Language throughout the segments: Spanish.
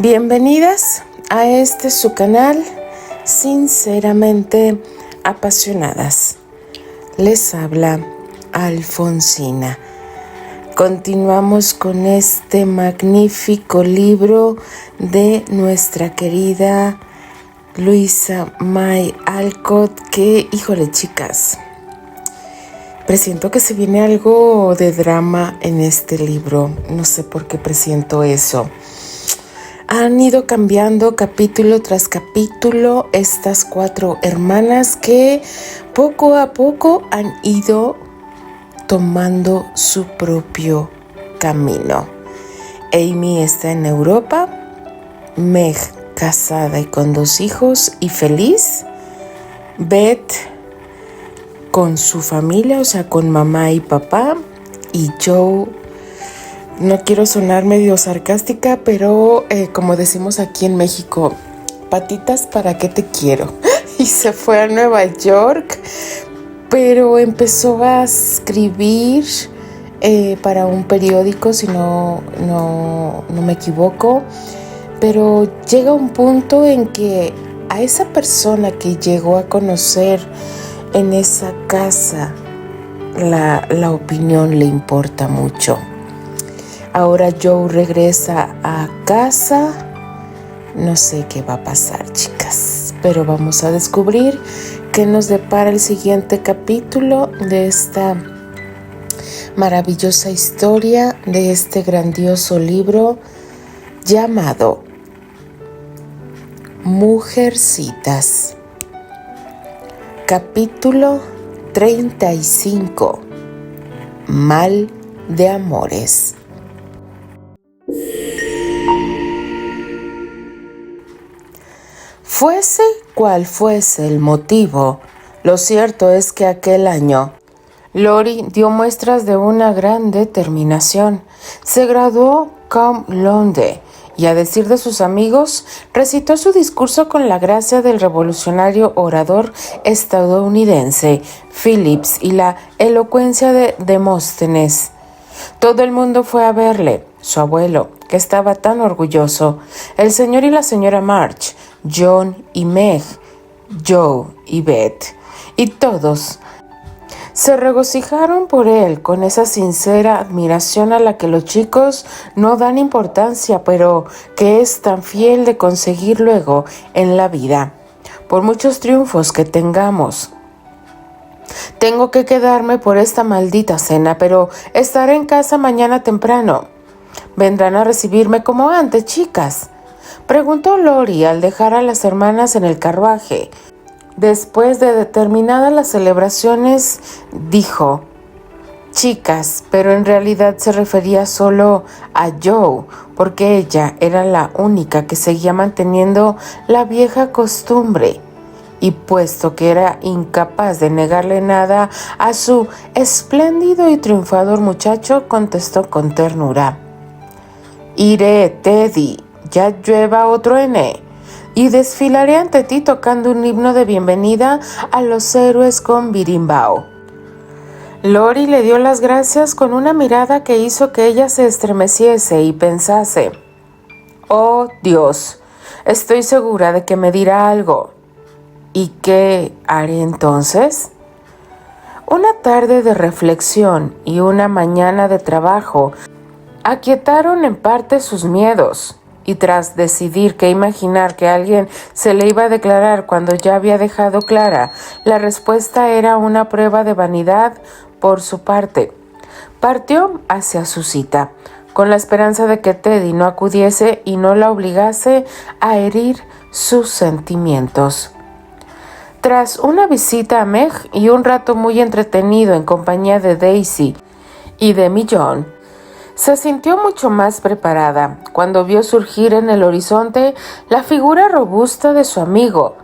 Bienvenidas a su canal Sinceramente Apasionadas. Les habla Alfonsina. Continuamos con este magnífico libro de nuestra querida Louisa May Alcott, que, híjole chicas, presiento que se viene algo de drama en este libro. No sé por qué presiento eso. Han ido cambiando capítulo tras capítulo estas 4 hermanas que poco a poco han ido tomando su propio camino. Amy está en Europa, Meg casada y con 2 hijos y feliz, Beth con su familia, o sea, con mamá y papá, y Joe, no quiero sonar medio sarcástica, pero como decimos aquí en México, patitas, ¿para qué te quiero? Y se fue a Nueva York, pero empezó a escribir para un periódico, si no me equivoco, pero llega un punto en que a esa persona que llegó a conocer en esa casa, la opinión le importa mucho. Ahora Joe regresa a casa. No sé qué va a pasar, chicas, pero vamos a descubrir qué nos depara el siguiente capítulo de esta maravillosa historia, de este grandioso libro llamado Mujercitas. Capítulo 35. Mal de amores. Fuese cual fuese el motivo, lo cierto es que aquel año Lori dio muestras de una gran determinación. Se graduó cum laude y, a decir de sus amigos, recitó su discurso con la gracia del revolucionario orador estadounidense Phillips y la elocuencia de Demóstenes. Todo el mundo fue a verle, su abuelo, que estaba tan orgulloso, el señor y la señora March, John y Meg, Joe y Beth, y todos se regocijaron por él con esa sincera admiración a la que los chicos no dan importancia, pero que es tan fiel de conseguir luego en la vida, por muchos triunfos que tengamos. Tengo que quedarme por esta maldita cena, pero estaré en casa mañana temprano. ¿Vendrán a recibirme como antes, chicas?, preguntó Lori al dejar a las hermanas en el carruaje. Después de terminadas las celebraciones, dijo: chicas, pero en realidad se refería solo a Joe, porque ella era la única que seguía manteniendo la vieja costumbre. Y puesto que era incapaz de negarle nada a su espléndido y triunfador muchacho, contestó con ternura: iré, Teddy, ya llueva otro N, y desfilaré ante ti tocando un himno de bienvenida a los héroes con birimbao. Lori le dio las gracias con una mirada que hizo que ella se estremeciese y pensase: oh Dios, estoy segura de que me dirá algo. ¿Y qué haré entonces? Una tarde de reflexión y una mañana de trabajo aquietaron en parte sus miedos, y tras decidir qué imaginar que alguien se le iba a declarar cuando ya había dejado clara la respuesta era una prueba de vanidad por su parte, partió hacia su cita, con la esperanza de que Teddy no acudiese y no la obligase a herir sus sentimientos. Tras una visita a Meg y un rato muy entretenido en compañía de Daisy y de Millón, se sintió mucho más preparada cuando vio surgir en el horizonte la figura robusta de su amigo.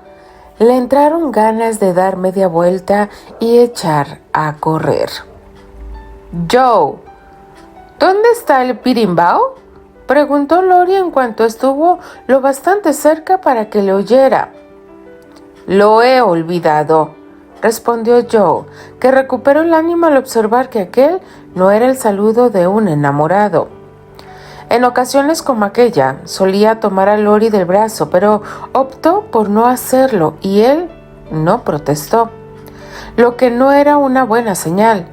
Le entraron ganas de dar media vuelta y echar a correr. Joe, ¿dónde está el birimbao?, preguntó Lori en cuanto estuvo lo bastante cerca para que le oyera. Lo he olvidado, respondió Joe, que recuperó el ánimo al observar que aquel no era el saludo de un enamorado. En ocasiones como aquella, solía tomar a Lori del brazo, pero optó por no hacerlo y él no protestó, lo que no era una buena señal,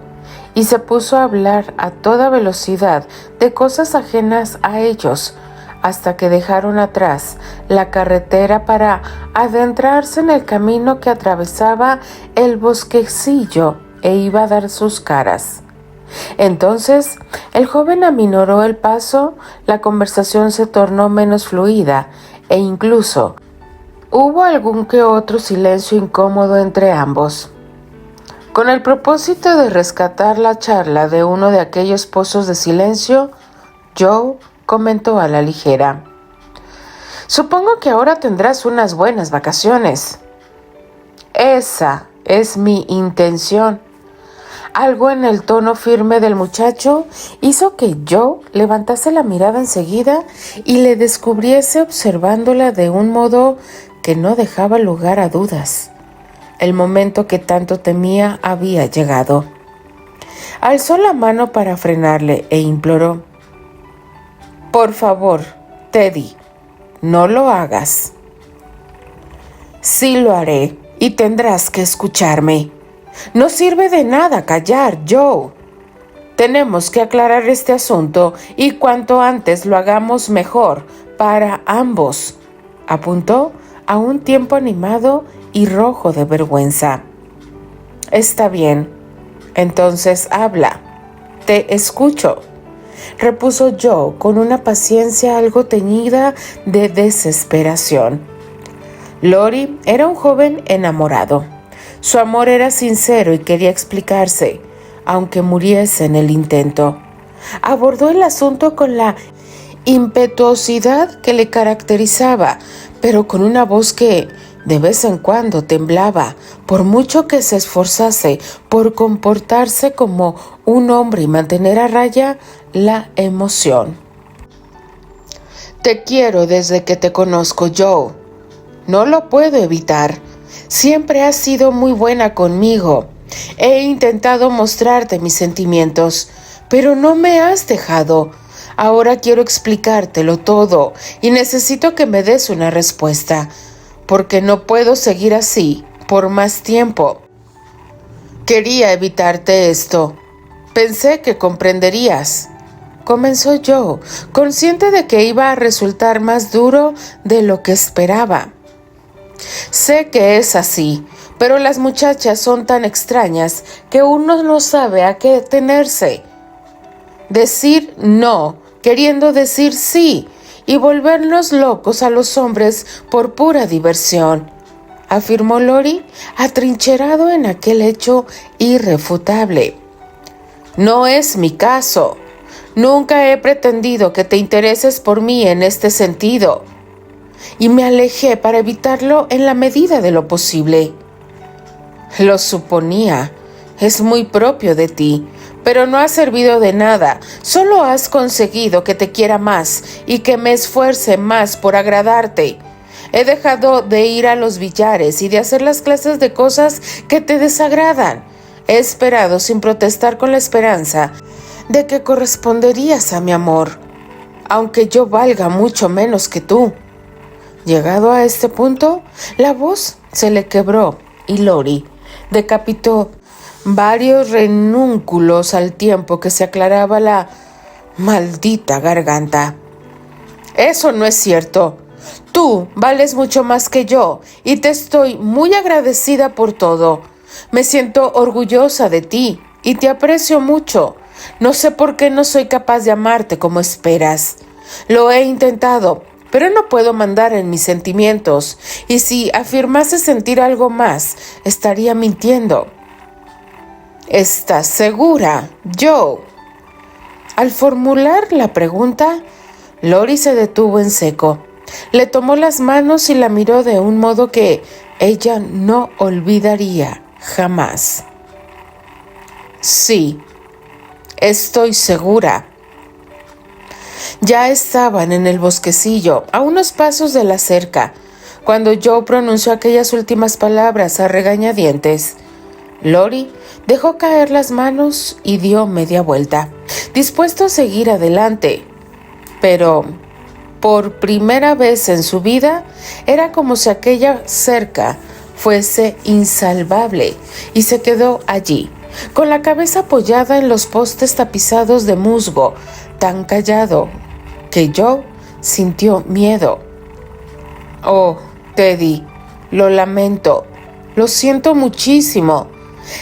y se puso a hablar a toda velocidad de cosas ajenas a ellos, hasta que dejaron atrás la carretera para adentrarse en el camino que atravesaba el bosquecillo e iba a dar sus caras. Entonces, el joven aminoró el paso, la conversación se tornó menos fluida e incluso hubo algún que otro silencio incómodo entre ambos. Con el propósito de rescatar la charla de uno de aquellos pozos de silencio, Joe comentó a la ligera: «Supongo que ahora tendrás unas buenas vacaciones». «Esa es mi intención». Algo en el tono firme del muchacho hizo que Joe levantase la mirada enseguida y le descubriese observándola de un modo que no dejaba lugar a dudas. El momento que tanto temía había llegado. Alzó la mano para frenarle e imploró: «Por favor, Teddy, no lo hagas». «Sí lo haré y tendrás que escucharme. No sirve de nada callar, Joe. Tenemos que aclarar este asunto y cuanto antes lo hagamos mejor para ambos», apuntó a un tiempo animado y rojo de vergüenza. «Está bien, entonces habla. Te escucho», repuso Joe con una paciencia algo teñida de desesperación. Lori era un joven enamorado. Su amor era sincero y quería explicarse, aunque muriese en el intento. Abordó el asunto con la impetuosidad que le caracterizaba, pero con una voz que de vez en cuando temblaba, por mucho que se esforzase por comportarse como un hombre y mantener a raya la emoción. «Te quiero desde que te conozco, Joe. No lo puedo evitar. Siempre has sido muy buena conmigo. He intentado mostrarte mis sentimientos, pero no me has dejado. Ahora quiero explicártelo todo y necesito que me des una respuesta, porque no puedo seguir así por más tiempo. Quería evitarte esto. Pensé que comprenderías», comenzó Joe, consciente de que iba a resultar más duro de lo que esperaba. «Sé que es así, pero las muchachas son tan extrañas que uno no sabe a qué tenerse. Decir no, queriendo decir sí, y volvernos locos a los hombres por pura diversión», afirmó Lori, atrincherado en aquel hecho irrefutable. «No es mi caso. Nunca he pretendido que te intereses por mí en este sentido, y me alejé para evitarlo en la medida de lo posible». «Lo suponía. Es muy propio de ti, pero no ha servido de nada. Solo has conseguido que te quiera más y que me esfuerce más por agradarte. He dejado de ir a los billares y de hacer las clases de cosas que te desagradan. He esperado sin protestar con la esperanza de que corresponderías a mi amor, aunque yo valga mucho menos que tú». Llegado a este punto, la voz se le quebró y Lori decapitó varios renúnculos al tiempo que se aclaraba la maldita garganta. «Eso no es cierto. Tú vales mucho más que yo y te estoy muy agradecida por todo. Me siento orgullosa de ti y te aprecio mucho. No sé por qué no soy capaz de amarte como esperas. Lo he intentado, pero no puedo mandar en mis sentimientos, y si afirmase sentir algo más, estaría mintiendo». «¿Estás segura, Joe?». Al formular la pregunta, Lori se detuvo en seco. Le tomó las manos y la miró de un modo que ella no olvidaría jamás. «Sí, estoy segura». Ya estaban en el bosquecillo, a unos pasos de la cerca, cuando Joe pronunció aquellas últimas palabras a regañadientes. Lori dejó caer las manos y dio media vuelta, dispuesto a seguir adelante. pero por primera vez en su vida era como si aquella cerca fuese insalvable y se quedó allí, con la cabeza apoyada en los postes tapizados de musgo, tan callado que Joe sintió miedo. «Oh, Teddy, lo lamento, lo siento muchísimo.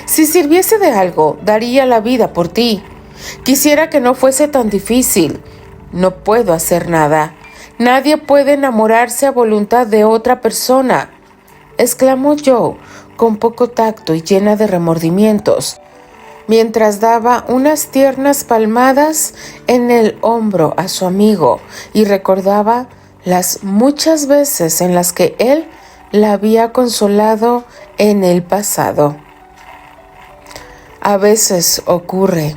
Si sirviese de algo, daría la vida por ti. Quisiera que no fuese tan difícil. No puedo hacer nada. Nadie puede enamorarse a voluntad de otra persona», exclamó Joe con poco tacto y llena de remordimientos, mientras daba unas tiernas palmadas en el hombro a su amigo y recordaba las muchas veces en las que él la había consolado en el pasado. «A veces ocurre»,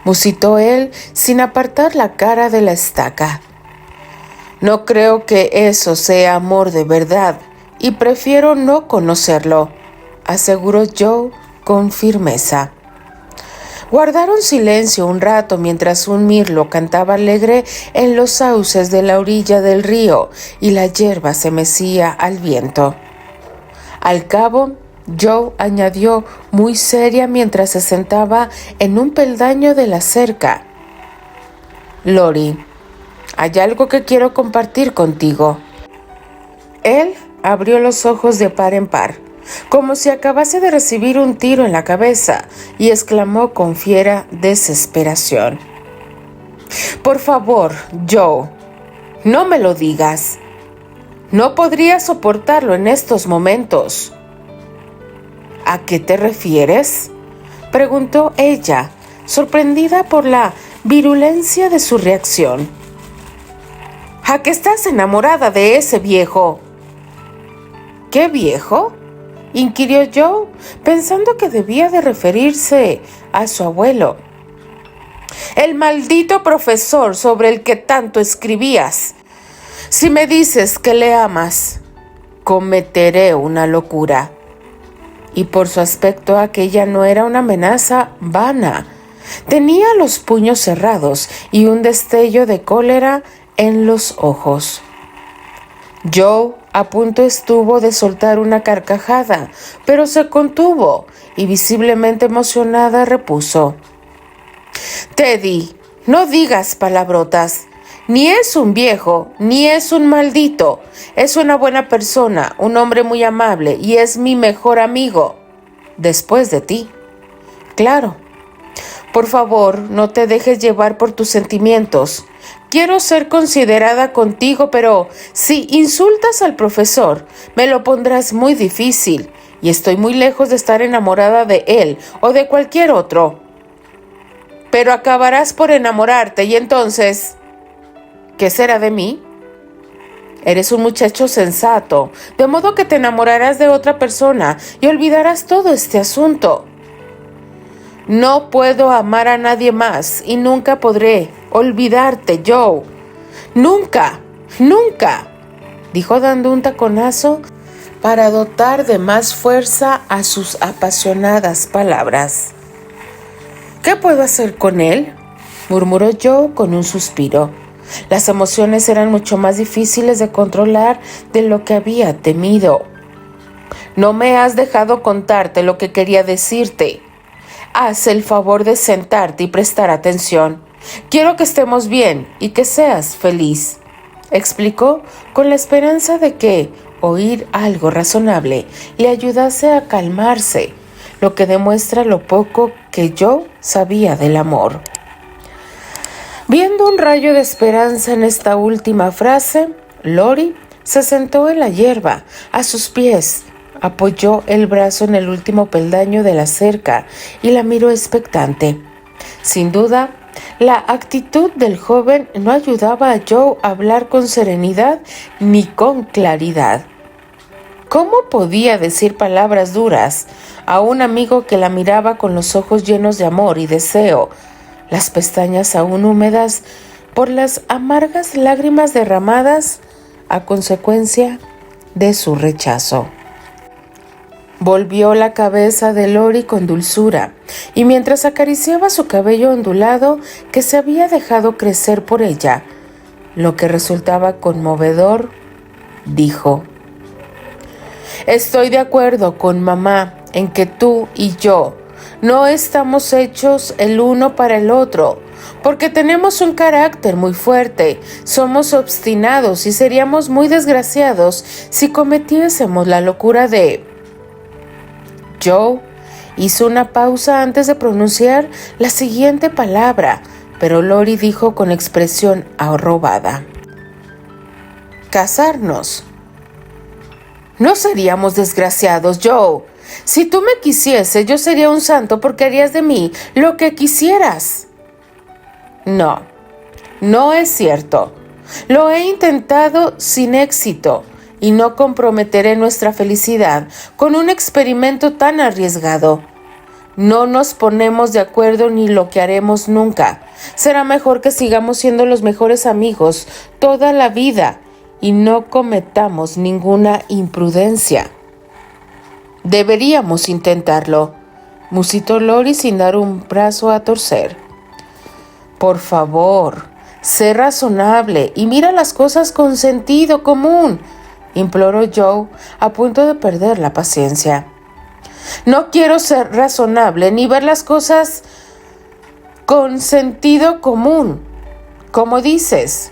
musitó él sin apartar la cara de la estaca. «No creo que eso sea amor de verdad y prefiero no conocerlo», aseguró Joe con firmeza. Guardaron silencio un rato mientras un mirlo cantaba alegre en los sauces de la orilla del río y la hierba se mecía al viento. Al cabo, Joe añadió muy seria mientras se sentaba en un peldaño de la cerca: «Lori, hay algo que quiero compartir contigo». Él abrió los ojos de par en par, como si acabase de recibir un tiro en la cabeza, y exclamó con fiera desesperación: «Por favor, Joe, no me lo digas. No podría soportarlo en estos momentos». «¿A qué te refieres?», preguntó ella, sorprendida por la virulencia de su reacción. «¿A que estás enamorada de ese viejo?». «¿Qué viejo?», inquirió Joe, pensando que debía de referirse a su abuelo. «El maldito profesor sobre el que tanto escribías. Si me dices que le amas, cometeré una locura». Y por su aspecto aquella no era una amenaza vana. Tenía los puños cerrados y un destello de cólera en los ojos. Joe a punto estuvo de soltar una carcajada, pero se contuvo y visiblemente emocionada repuso: «Teddy, no digas palabrotas. Ni es un viejo, ni es un maldito. Es una buena persona, un hombre muy amable y es mi mejor amigo. Después de ti. Claro. Por favor, no te dejes llevar por tus sentimientos. Quiero ser considerada contigo, pero si insultas al profesor, me lo pondrás muy difícil y estoy muy lejos de estar enamorada de él o de cualquier otro. Pero acabarás por enamorarte y entonces, ¿qué será de mí? Eres un muchacho sensato, de modo que te enamorarás de otra persona y olvidarás todo este asunto». «No puedo amar a nadie más y nunca podré olvidarte, Joe. Nunca, nunca», dijo dando un taconazo para dotar de más fuerza a sus apasionadas palabras. «¿Qué puedo hacer con él?», murmuró Joe con un suspiro. Las emociones eran mucho más difíciles de controlar de lo que había temido. «No me has dejado contarte lo que quería decirte. Haz el favor de sentarte y prestar atención. Quiero que estemos bien y que seas feliz», explicó con la esperanza de que oír algo razonable le ayudase a calmarse, lo que demuestra lo poco que Joe sabía del amor. Viendo un rayo de esperanza en esta última frase, Lori se sentó en la hierba a sus pies, apoyó el brazo en el último peldaño de la cerca y la miró expectante. Sin duda, la actitud del joven no ayudaba a Joe a hablar con serenidad ni con claridad. ¿Cómo podía decir palabras duras a un amigo que la miraba con los ojos llenos de amor y deseo, las pestañas aún húmedas por las amargas lágrimas derramadas a consecuencia de su rechazo? Volvió la cabeza de Lori con dulzura y mientras acariciaba su cabello ondulado que se había dejado crecer por ella, lo que resultaba conmovedor, dijo: Estoy de acuerdo con mamá en que tú y yo no estamos hechos el uno para el otro, porque tenemos un carácter muy fuerte, somos obstinados y seríamos muy desgraciados si cometiésemos la locura de... Joe hizo una pausa antes de pronunciar la siguiente palabra, pero Lori dijo con expresión arrobada: casarnos. No seríamos desgraciados, Joe. Si tú me quisieses, yo sería un santo porque harías de mí lo que quisieras. No, no es cierto. Lo he intentado sin éxito y no comprometeré nuestra felicidad con un experimento tan arriesgado. No nos ponemos de acuerdo ni lo que haremos nunca. Será mejor que sigamos siendo los mejores amigos toda la vida y no cometamos ninguna imprudencia. Deberíamos intentarlo, musitó Lori sin dar un brazo a torcer. Por favor, sé razonable y mira las cosas con sentido común, imploró Joe, a punto de perder la paciencia. No quiero ser razonable ni ver las cosas con sentido común, como dices.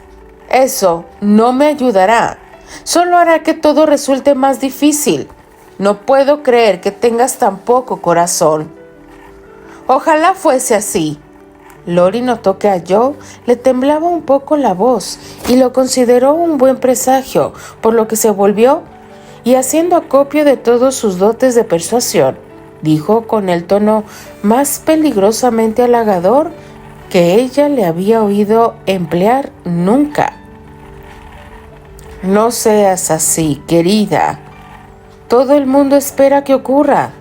Eso no me ayudará, solo hará que todo resulte más difícil. No puedo creer que tengas tan poco corazón. Ojalá fuese así. Lori notó que a Joe le temblaba un poco la voz y lo consideró un buen presagio, por lo que se volvió y, haciendo acopio de todos sus dotes de persuasión, dijo con el tono más peligrosamente halagador que ella le había oído emplear nunca: No seas así, querida. Todo el mundo espera que ocurra.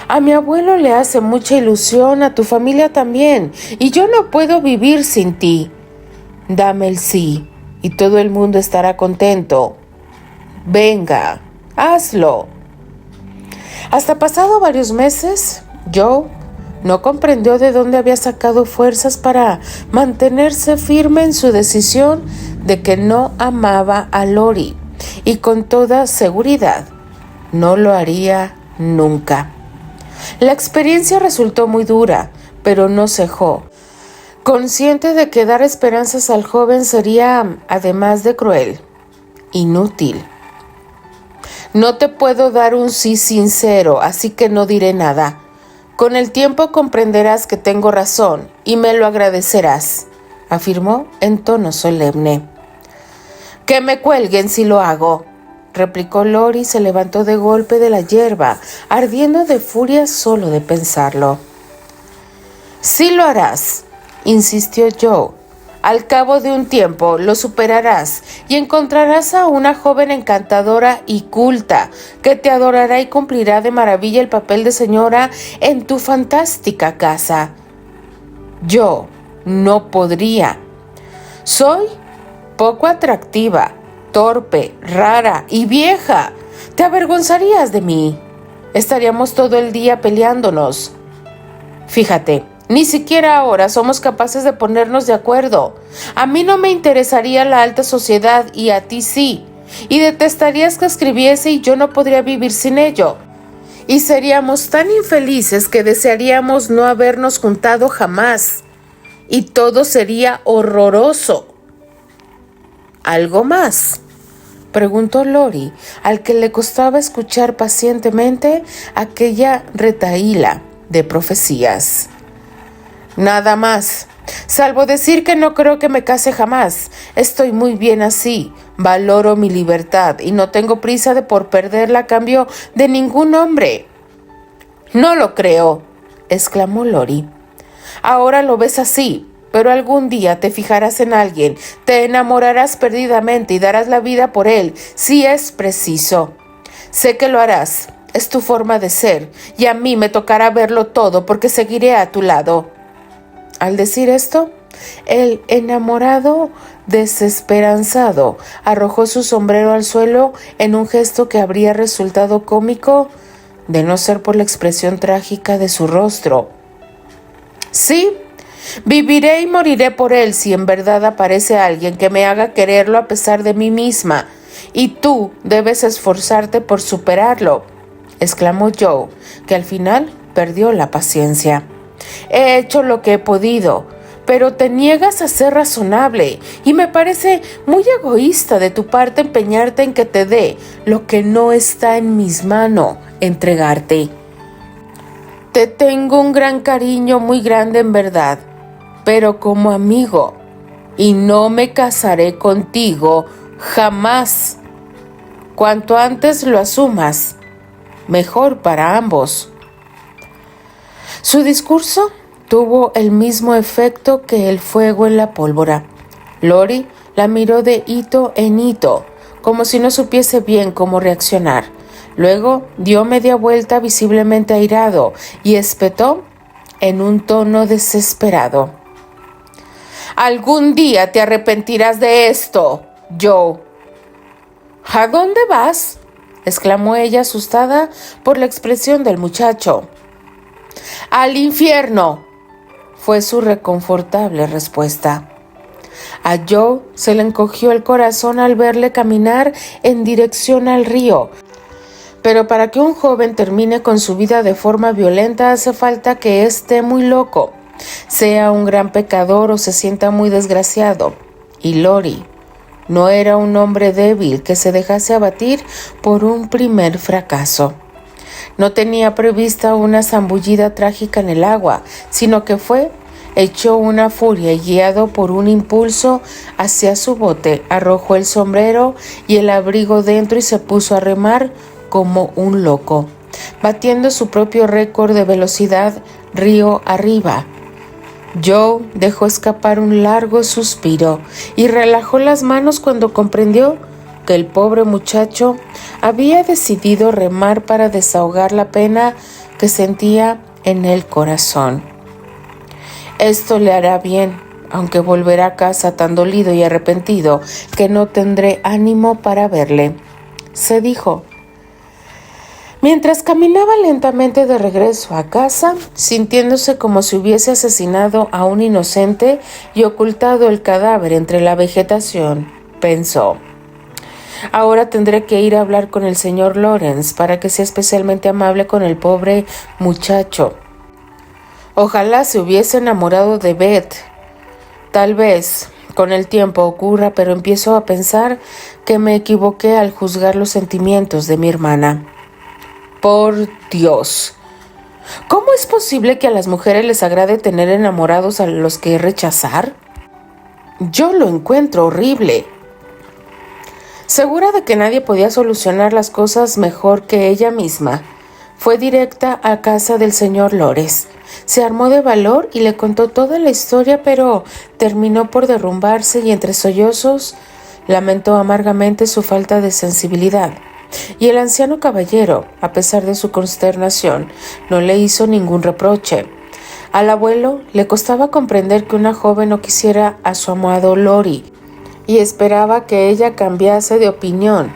A mi abuelo le hace mucha ilusión, a tu familia también, y yo no puedo vivir sin ti. Dame el sí, y todo el mundo estará contento. Venga, hazlo. Hasta pasado varios meses, Joe no comprendió de dónde había sacado fuerzas para mantenerse firme en su decisión de que no amaba a Lori, y con toda seguridad no lo haría nunca. La experiencia resultó muy dura, pero no cejó. Consciente de que dar esperanzas al joven sería, además de cruel, inútil. No te puedo dar un sí sincero, así que no diré nada. Con el tiempo comprenderás que tengo razón y me lo agradecerás, afirmó en tono solemne. Que me cuelguen si lo hago, replicó Lori y se levantó de golpe de la hierba, ardiendo de furia solo de pensarlo. Sí lo harás, insistió Joe. Al cabo de un tiempo lo superarás y encontrarás a una joven encantadora y culta que te adorará y cumplirá de maravilla el papel de señora en tu fantástica casa. Yo no podría. Soy poco atractiva, torpe, rara y vieja. Te avergonzarías de mí. Estaríamos todo el día peleándonos. Fíjate, ni siquiera ahora somos capaces de ponernos de acuerdo. A mí no me interesaría la alta sociedad y a ti sí. Y detestarías que escribiese y yo no podría vivir sin ello. Y seríamos tan infelices que desearíamos no habernos juntado jamás. Y todo sería horroroso. ¿Algo más?, preguntó Lori, al que le costaba escuchar pacientemente aquella retahíla de profecías. Nada más, salvo decir que no creo que me case jamás. Estoy muy bien así, valoro mi libertad y no tengo prisa de por perderla a cambio de ningún hombre. No lo creo, exclamó Lori. Ahora lo ves así, pero algún día te fijarás en alguien, te enamorarás perdidamente y darás la vida por él, si es preciso. Sé que lo harás, es tu forma de ser, y a mí me tocará verlo todo porque seguiré a tu lado. Al decir esto, el enamorado, desesperanzado, arrojó su sombrero al suelo en un gesto que habría resultado cómico de no ser por la expresión trágica de su rostro. Sí, Viviré y moriré por él si en verdad aparece alguien que me haga quererlo a pesar de mí misma, y tú debes esforzarte por superarlo, exclamó Joe, que al final perdió la paciencia. He hecho lo que he podido, pero te niegas a ser razonable y me parece muy egoísta de tu parte empeñarte en que te dé lo que no está en mis manos entregarte. Te tengo un gran cariño, muy grande en verdad, pero como amigo, y no me casaré contigo jamás. Cuanto antes lo asumas, mejor para ambos. Su discurso tuvo el mismo efecto que el fuego en la pólvora. Lori la miró de hito en hito, como si no supiese bien cómo reaccionar. Luego dio media vuelta visiblemente airado y espetó en un tono desesperado. «Algún día te arrepentirás de esto, Joe». «¿A dónde vas?», exclamó ella asustada por la expresión del muchacho. «Al infierno», fue su reconfortable respuesta. A Joe se le encogió el corazón al verle caminar en dirección al río. Pero para que un joven termine con su vida de forma violenta hace falta que esté muy loco, sea un gran pecador o se sienta muy desgraciado. Y Lori no era un hombre débil que se dejase abatir por un primer fracaso. No tenía prevista una zambullida trágica en el agua, sino que echó una furia y guiado por un impulso hacia su bote, arrojó el sombrero y el abrigo dentro y se puso a remar como un loco, batiendo su propio récord de velocidad río arriba. Joe dejó escapar un largo suspiro y relajó las manos cuando comprendió que el pobre muchacho había decidido remar para desahogar la pena que sentía en el corazón. Esto le hará bien, aunque volverá a casa tan dolido y arrepentido que no tendré ánimo para verle, se dijo. Mientras caminaba lentamente de regreso a casa, sintiéndose como si hubiese asesinado a un inocente y ocultado el cadáver entre la vegetación, pensó: ahora tendré que ir a hablar con el señor Lawrence para que sea especialmente amable con el pobre muchacho. Ojalá se hubiese enamorado de Beth. Tal vez con el tiempo ocurra, pero empiezo a pensar que me equivoqué al juzgar los sentimientos de mi hermana. Por Dios, ¿cómo es posible que a las mujeres les agrade tener enamorados a los que rechazar? Yo lo encuentro horrible. Segura de que nadie podía solucionar las cosas mejor que ella misma, fue directa a casa del señor Lawrence. Se armó de valor y le contó toda la historia, pero terminó por derrumbarse y entre sollozos lamentó amargamente su falta de sensibilidad. Y el anciano caballero, a pesar de su consternación, no le hizo ningún reproche. Al abuelo le costaba comprender que una joven no quisiera a su amado Lori y esperaba que ella cambiase de opinión.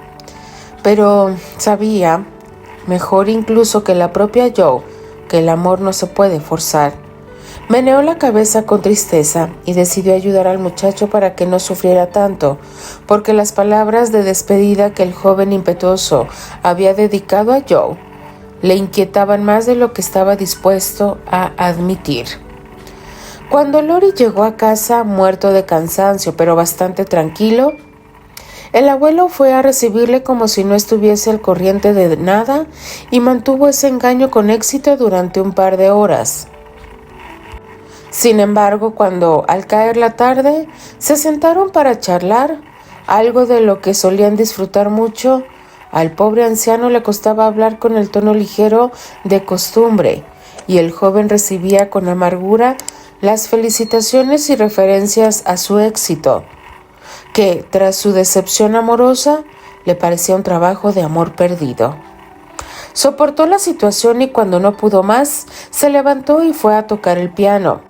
Pero sabía, mejor incluso que la propia Joe, que el amor no se puede forzar. Meneó la cabeza con tristeza y decidió ayudar al muchacho para que no sufriera tanto, porque las palabras de despedida que el joven impetuoso había dedicado a Joe le inquietaban más de lo que estaba dispuesto a admitir. Cuando Lori llegó a casa, muerto de cansancio pero bastante tranquilo, el abuelo fue a recibirle como si no estuviese al corriente de nada y mantuvo ese engaño con éxito durante un par de horas. Sin embargo, cuando al caer la tarde se sentaron para charlar, algo de lo que solían disfrutar mucho, al pobre anciano le costaba hablar con el tono ligero de costumbre, y el joven recibía con amargura las felicitaciones y referencias a su éxito, que, tras su decepción amorosa, le parecía un trabajo de amor perdido. Soportó la situación y cuando no pudo más, se levantó y fue a tocar el piano.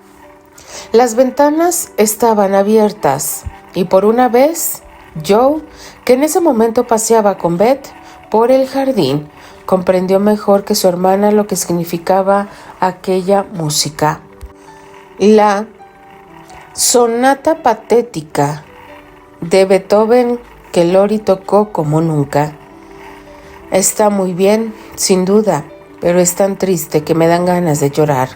Las ventanas estaban abiertas y por una vez, Joe, que en ese momento paseaba con Beth por el jardín, comprendió mejor que su hermana lo que significaba aquella música. La Sonata patética de Beethoven que Lori tocó como nunca. Está muy bien, sin duda, pero es tan triste que me dan ganas de llorar.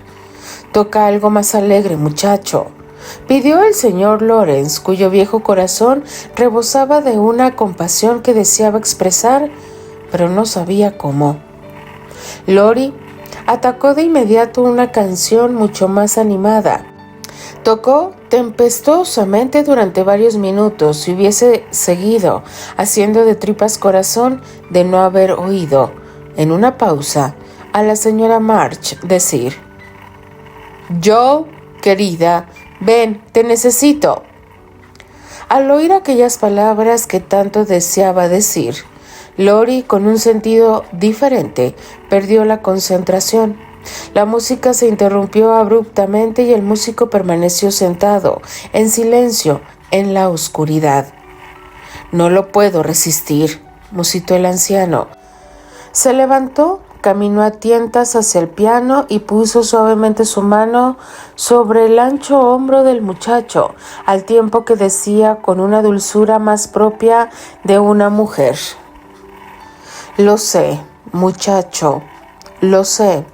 Toca algo más alegre, muchacho, pidió el señor Lawrence, cuyo viejo corazón rebosaba de una compasión que deseaba expresar, pero no sabía cómo. Lori atacó de inmediato una canción mucho más animada. Tocó tempestuosamente durante varios minutos y hubiese seguido haciendo de tripas corazón de no haber oído, en una pausa, a la señora March decir: «Joe, querida, ven, te necesito». Al oír aquellas palabras que tanto deseaba decir, Lori, con un sentido diferente, perdió la concentración. La música se interrumpió abruptamente y el músico permaneció sentado, en silencio, en la oscuridad. «No lo puedo resistir», musitó el anciano. Se levantó, caminó a tientas hacia el piano y puso suavemente su mano sobre el ancho hombro del muchacho, al tiempo que decía con una dulzura más propia de una mujer: «Lo sé, muchacho, lo sé».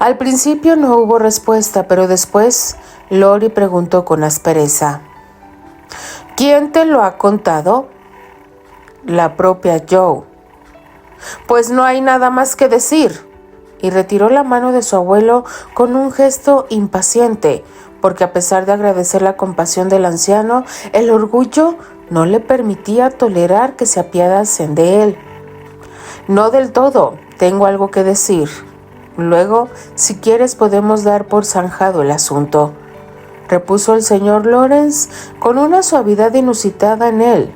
Al principio no hubo respuesta, pero después Lori preguntó con aspereza: «¿Quién te lo ha contado?» «La propia Joe». «Pues no hay nada más que decir», y retiró la mano de su abuelo con un gesto impaciente, porque a pesar de agradecer la compasión del anciano, el orgullo no le permitía tolerar que se apiadasen de él. «No del todo, tengo algo que decir. Luego, si quieres, podemos dar por zanjado el asunto», repuso el señor Lawrence con una suavidad inusitada en él.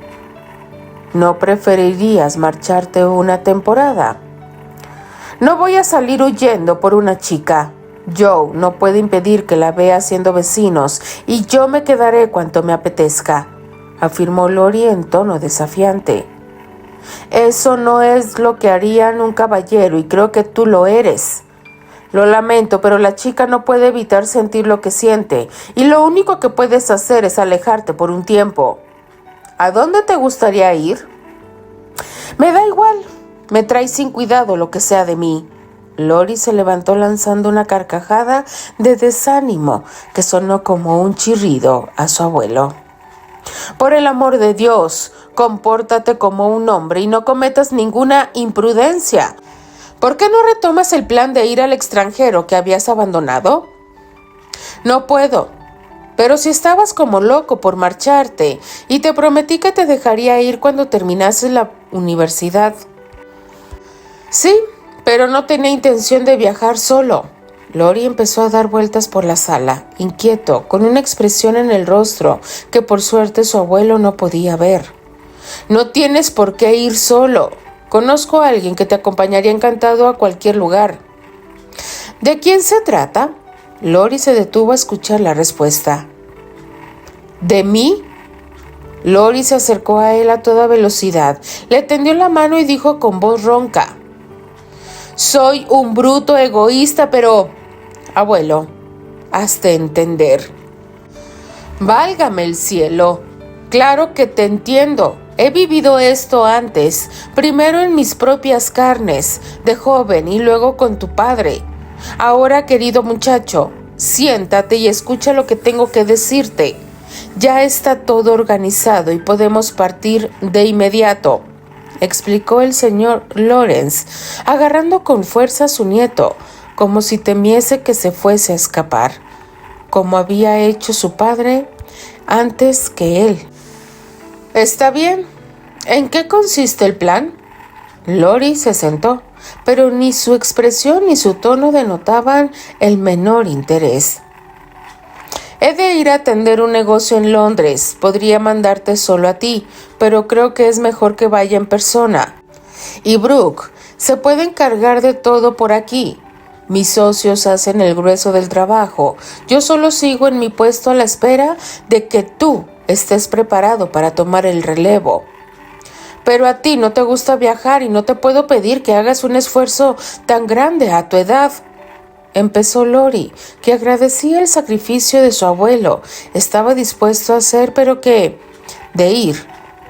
«¿No preferirías marcharte una temporada?» «No voy a salir huyendo por una chica. Joe no puede impedir que la vea haciendo vecinos y yo me quedaré cuanto me apetezca», afirmó Lori en tono desafiante. «Eso no es lo que haría un caballero y creo que tú lo eres. Lo lamento, pero la chica no puede evitar sentir lo que siente y lo único que puedes hacer es alejarte por un tiempo. ¿A dónde te gustaría ir?» «Me da igual, me trae sin cuidado lo que sea de mí». Lori se levantó lanzando una carcajada de desánimo que sonó como un chirrido a su abuelo. «Por el amor de Dios, compórtate como un hombre y no cometas ninguna imprudencia. ¿Por qué no retomas el plan de ir al extranjero que habías abandonado?» «No puedo, pero si estabas como loco por marcharte y te prometí que te dejaría ir cuando terminases la universidad». «Sí, pero no tenía intención de viajar solo». Lori empezó a dar vueltas por la sala, inquieto, con una expresión en el rostro que por suerte su abuelo no podía ver. «No tienes por qué ir solo. Conozco a alguien que te acompañaría encantado a cualquier lugar». «¿De quién se trata?» Lori se detuvo a escuchar la respuesta. «¿De mí?» Lori se acercó a él a toda velocidad, le tendió la mano y dijo con voz ronca: «Soy un bruto egoísta, pero... abuelo, hazte entender». «Válgame el cielo. Claro que te entiendo. He vivido esto antes, primero en mis propias carnes, de joven y luego con tu padre. Ahora, querido muchacho, siéntate y escucha lo que tengo que decirte. Ya está todo organizado y podemos partir de inmediato», explicó el señor Lawrence, agarrando con fuerza a su nieto, como si temiese que se fuese a escapar, como había hecho su padre antes que él. «Está bien. ¿En qué consiste el plan?» Lori se sentó, pero ni su expresión ni su tono denotaban el menor interés. «He de ir a atender un negocio en Londres. Podría mandarte solo a ti, pero creo que es mejor que vaya en persona. Y Brooke se puede encargar de todo por aquí. Mis socios hacen el grueso del trabajo. Yo solo sigo en mi puesto a la espera de que tú estés preparado para tomar el relevo. Pero a ti no te gusta viajar y no te puedo pedir que hagas un esfuerzo tan grande a tu edad». empezó Lori, que agradecía el sacrificio de su abuelo, estaba dispuesto a hacer, pero que, de ir,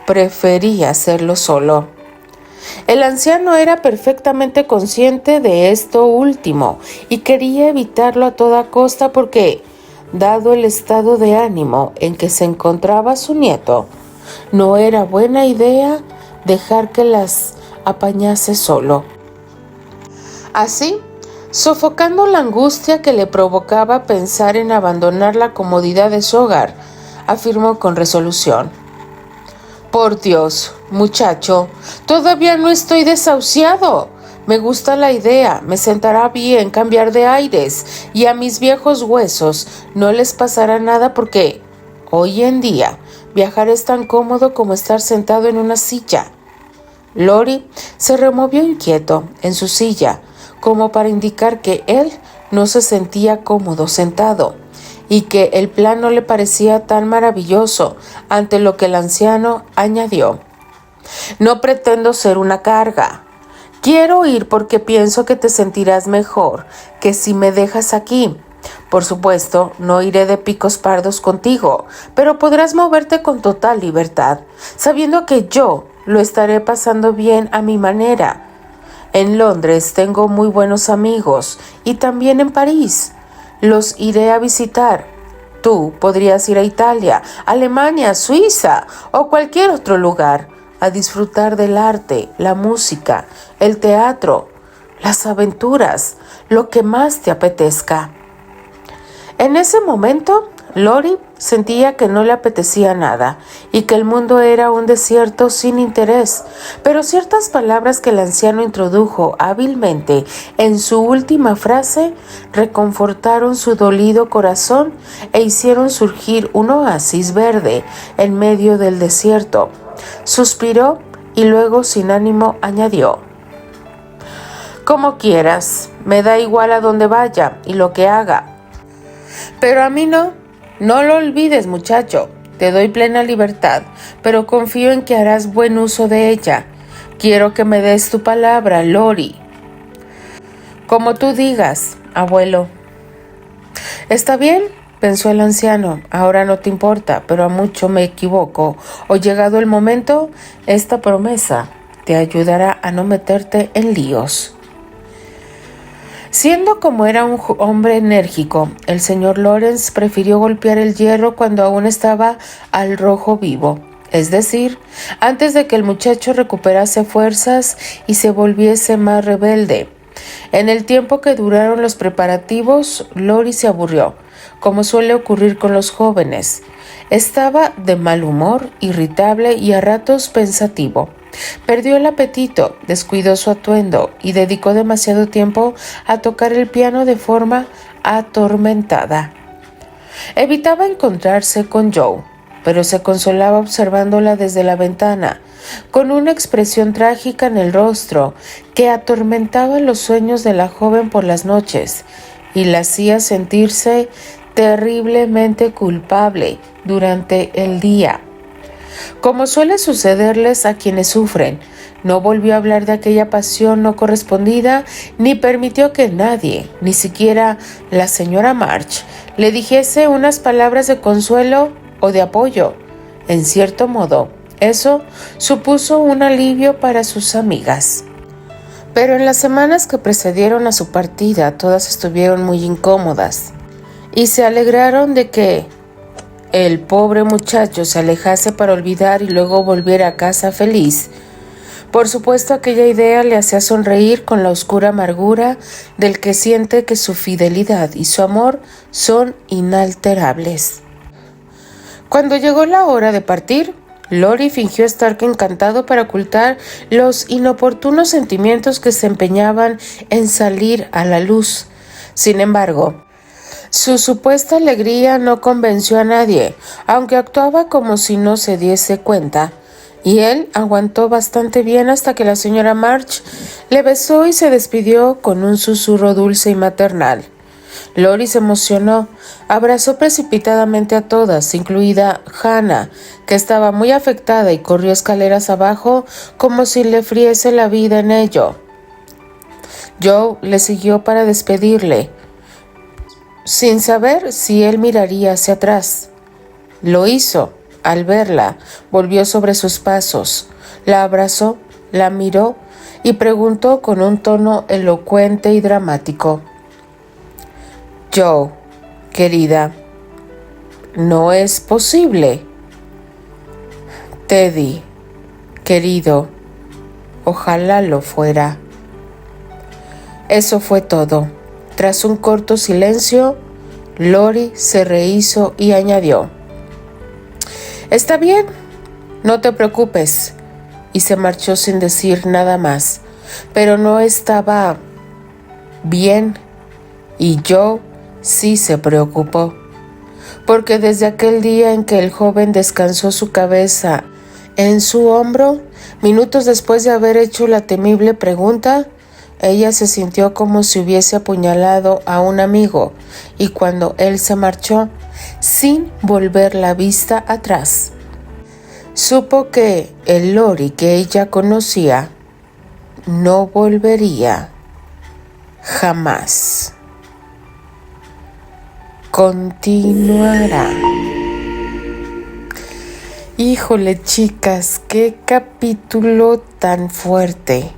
prefería hacerlo solo. El anciano era perfectamente consciente de esto último y quería evitarlo a toda costa porque, dado el estado de ánimo en que se encontraba su nieto, no era buena idea dejar que las apañase solo. Así, sofocando la angustia que le provocaba pensar en abandonar la comodidad de su hogar, afirmó con resolución: «Por Dios, muchacho, todavía no estoy desahuciado. Me gusta la idea, me sentará bien cambiar de aires y a mis viejos huesos no les pasará nada porque, hoy en día, viajar es tan cómodo como estar sentado en una silla». Lori se removió inquieto en su silla, como para indicar que él no se sentía cómodo sentado y que el plan no le parecía tan maravilloso, ante lo que el anciano añadió: «No pretendo ser una carga. Quiero ir porque pienso que te sentirás mejor que si me dejas aquí. Por supuesto, no iré de picos pardos contigo, pero podrás moverte con total libertad, sabiendo que yo lo estaré pasando bien a mi manera. En Londres tengo muy buenos amigos y también en París. Los iré a visitar. Tú podrías ir a Italia, Alemania, Suiza o cualquier otro lugar a disfrutar del arte, la música, el teatro, las aventuras, lo que más te apetezca». En ese momento, Lori sentía que no le apetecía nada y que el mundo era un desierto sin interés, pero ciertas palabras que el anciano introdujo hábilmente en su última frase reconfortaron su dolido corazón e hicieron surgir un oasis verde en medio del desierto. Suspiró y luego, sin ánimo, añadió: «Como quieras, me da igual a dónde vaya y lo que haga. Pero a mí no. No lo olvides, muchacho. Te doy plena libertad, pero confío en que harás buen uso de ella. Quiero que me des tu palabra, Lori». «Como tú digas, abuelo». «Está bien», pensó el anciano. «Ahora no te importa, pero a mucho me equivoco. O llegado el momento, esta promesa te ayudará a no meterte en líos». Siendo como era un hombre enérgico, el señor Lawrence prefirió golpear el hierro cuando aún estaba al rojo vivo, es decir, antes de que el muchacho recuperase fuerzas y se volviese más rebelde. En el tiempo que duraron los preparativos, Lori se aburrió, como suele ocurrir con los jóvenes. Estaba de mal humor, irritable y a ratos pensativo. Perdió el apetito, descuidó su atuendo y dedicó demasiado tiempo a tocar el piano de forma atormentada. Evitaba encontrarse con Joe, pero se consolaba observándola desde la ventana, con una expresión trágica en el rostro que atormentaba los sueños de la joven por las noches y la hacía sentirse terriblemente culpable durante el día. Como suele sucederles a quienes sufren, no volvió a hablar de aquella pasión no correspondida ni permitió que nadie, ni siquiera la señora March, le dijese unas palabras de consuelo o de apoyo. En cierto modo, eso supuso un alivio para sus amigas. Pero en las semanas que precedieron a su partida, todas estuvieron muy incómodas y se alegraron de que el pobre muchacho se alejase para olvidar y luego volviera a casa feliz. Por supuesto, aquella idea le hacía sonreír con la oscura amargura del que siente que su fidelidad y su amor son inalterables. Cuando llegó la hora de partir, Lori fingió estar encantado para ocultar los inoportunos sentimientos que se empeñaban en salir a la luz. Sin embargo, su supuesta alegría no convenció a nadie, aunque actuaba como si no se diese cuenta, y él aguantó bastante bien hasta que la señora March le besó y se despidió con un susurro dulce y maternal. Lori se emocionó, abrazó precipitadamente a todas, incluida Hannah, que estaba muy afectada y corrió escaleras abajo como si le friese la vida en ello. Joe le siguió para despedirle, sin saber si él miraría hacia atrás. Lo hizo. Al verla, volvió sobre sus pasos, la abrazó, la miró y preguntó con un tono elocuente y dramático: «Joe, querida, no es posible». «Teddy, querido, ojalá lo fuera». Eso fue todo. Tras un corto silencio, Lori se rehizo y añadió: «Está bien, no te preocupes», y se marchó sin decir nada más. Pero no estaba bien, y Joe sí se preocupó, porque desde aquel día en que el joven descansó su cabeza en su hombro, minutos después de haber hecho la temible pregunta, ella se sintió como si hubiese apuñalado a un amigo, y cuando él se marchó, sin volver la vista atrás, supo que el Lori que ella conocía no volvería jamás. Continuará. Híjole, chicas, qué capítulo tan fuerte,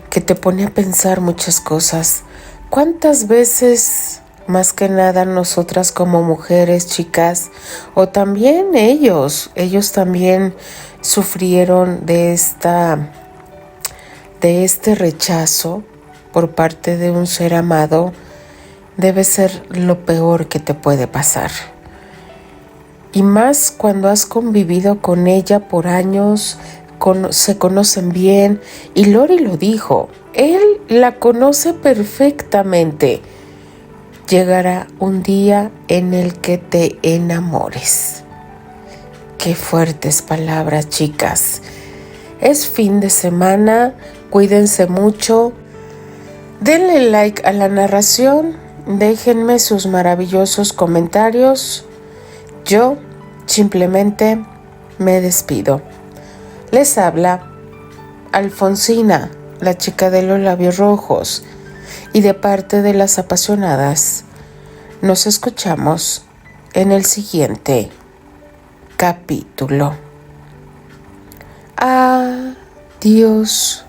que te pone a pensar muchas cosas. ¿Cuántas veces, más que nada nosotras como mujeres, chicas, o también ellos también sufrieron de este rechazo por parte de un ser amado? Debe ser lo peor que te puede pasar. Y más cuando has convivido con ella por años, se conocen bien, y Lori lo dijo, él la conoce perfectamente. Llegará un día en el que te enamores. Qué fuertes palabras, chicas. Es fin de semana, cuídense mucho. Denle like a la narración, déjenme sus maravillosos comentarios. Yo simplemente me despido. Les habla Alfonsina, la chica de los labios rojos, y de parte de las apasionadas, nos escuchamos en el siguiente capítulo. Adiós.